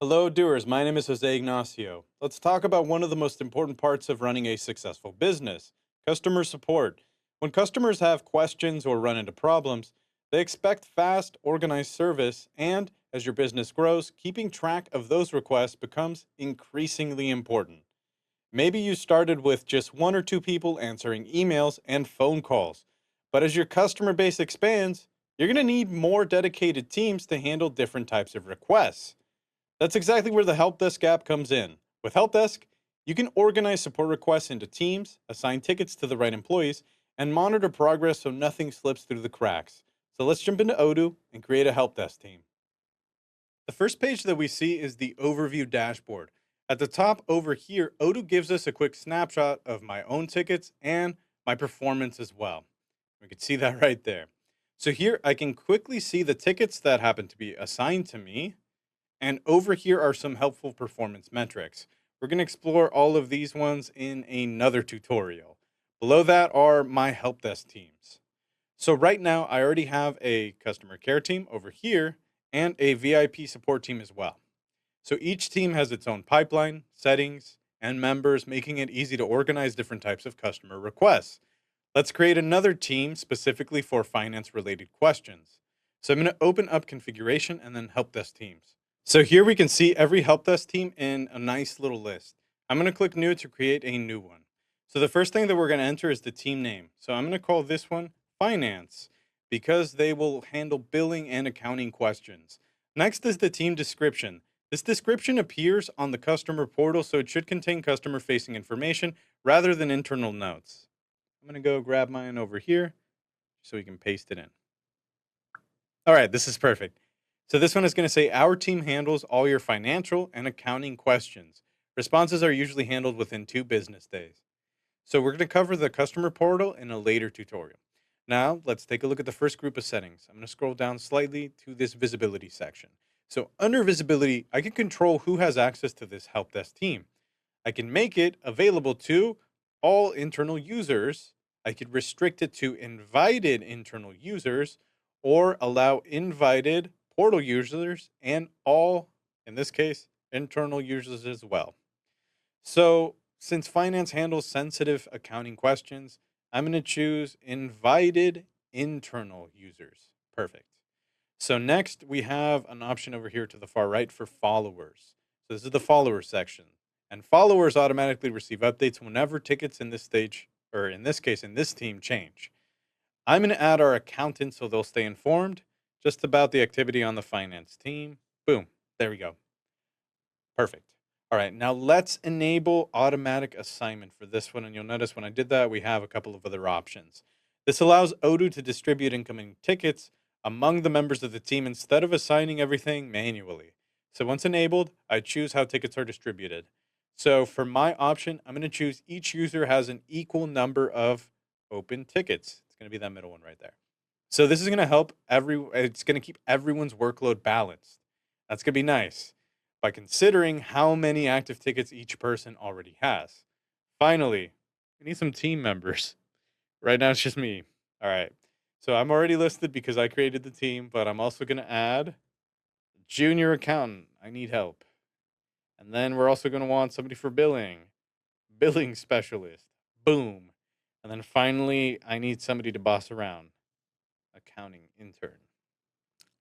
Hello, doers. My name is Jose Ignacio. Let's talk about one of the most important parts of running a successful business: customer support. When customers have questions or run into problems, they expect fast, organized service, and as your business grows, keeping track of those requests becomes increasingly important. Maybe you started with just one or two people answering emails and phone calls, but as your customer base expands, you're going to need more dedicated teams to handle different types of requests. That's exactly where the help desk app comes in. With help desk, you can organize support requests into teams, assign tickets to the right employees, and monitor progress so nothing slips through the cracks. So let's jump into Odoo and create a help desk team. The first page that we see is the overview dashboard. At the top over here, Odoo gives us a quick snapshot of my own tickets and my performance as well. We can see that right there. So here I can quickly see the tickets that happen to be assigned to me, and over here are some helpful performance metrics. We're going to explore all of these ones in another tutorial. Below that are my help desk teams. So right now, I already have a customer care team over here and a VIP support team as well. So each team has its own pipeline, settings, and members, making it easy to organize different types of customer requests. Let's create another team specifically for finance related questions. So I'm going to open up configuration and then help desk teams. So here we can see every help desk team in a nice little list. I'm going to click new to create a new one. So the first thing that we're going to enter is the team name. So I'm going to call this one finance because they will handle billing and accounting questions. Next is the team description. This description appears on the customer portal, so it should contain customer facing information rather than internal notes. I'm going to go grab mine over here so we can paste it in. All right, this is perfect. So this one is going to say our team handles all your financial and accounting questions. Responses are usually handled within 2 business days. So we're going to cover the customer portal in a later tutorial. Now, let's take a look at the first group of settings. I'm going to scroll down slightly to this visibility section. So under visibility, I can control who has access to this help desk team. I can make it available to all internal users. I could restrict it to invited internal users or allow invited portal users and all, in this case, internal users as well. So, since finance handles sensitive accounting questions, I'm going to choose invited internal users. Perfect. So next we have an option over here to the far right for followers. So this is the followers section. And followers automatically receive updates whenever tickets in this stage, or in this case, in this team change. I'm going to add our accountant so they'll stay informed just about the activity on the finance team. Boom. There we go. Perfect. All right. Now let's enable automatic assignment for this one. And you'll notice when I did that, we have a couple of other options. This allows Odoo to distribute incoming tickets among the members of the team instead of assigning everything manually. So once enabled, I choose how tickets are distributed. So for my option, I'm going to choose each user has an equal number of open tickets. It's going to be that middle one right there. So this is going to help it's going to keep everyone's workload balanced. That's going to be nice by considering how many active tickets each person already has. Finally, we need some team members. Right now it's just me. All right. So I'm already listed because I created the team, but I'm also going to add junior accountant. I need help. And then we're also going to want somebody for billing specialist. Boom. And then finally, I need somebody to boss around, accounting intern.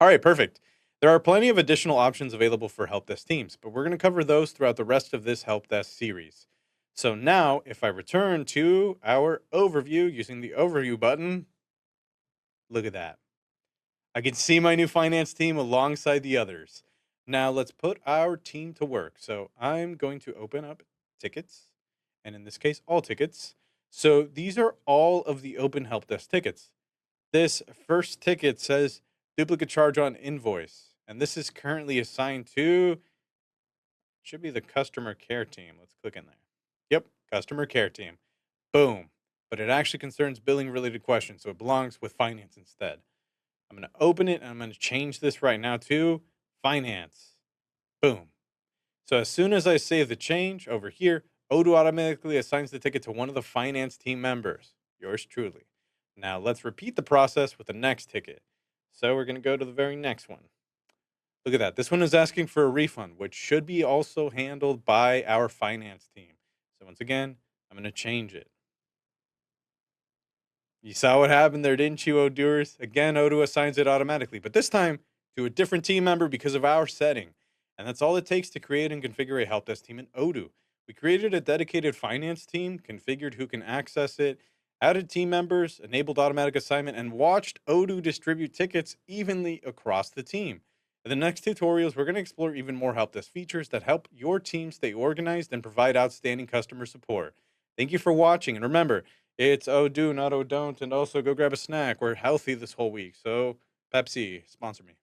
All right, perfect. There are plenty of additional options available for help desk teams, but we're going to cover those throughout the rest of this help desk series. So now, if I return to our overview using the overview button, look at that. I can see my new finance team alongside the others. Now let's put our team to work. So I'm going to open up tickets, and in this case, all tickets. So these are all of the open help desk tickets. This first ticket says duplicate charge on invoice, and this is currently assigned to, should be the customer care team. Let's click in there. Yep, customer care team. Boom. But it actually concerns billing related questions, so it belongs with finance instead. I'm going to open it and I'm going to change this right now to finance. Boom. So as soon as I save the change over here, Odoo automatically assigns the ticket to one of the finance team members, yours truly. Now let's repeat the process with the next ticket. So we're going to go to the very next one. Look at that. This one is asking for a refund, which should be also handled by our finance team. So once again, I'm going to change it. You saw what happened there, didn't you, Odooers? Again, Odoo assigns it automatically, but this time to a different team member because of our setting. And that's all it takes to create and configure a help desk team in Odoo. We created a dedicated finance team, configured who can access it, added team members, enabled automatic assignment, and watched Odoo distribute tickets evenly across the team. In the next tutorials, we're going to explore even more help desk features that help your team stay organized and provide outstanding customer support. Thank you for watching, and remember, it's oh do, not oh don't. And also go grab a snack. We're healthy this whole week. So Pepsi, sponsor me.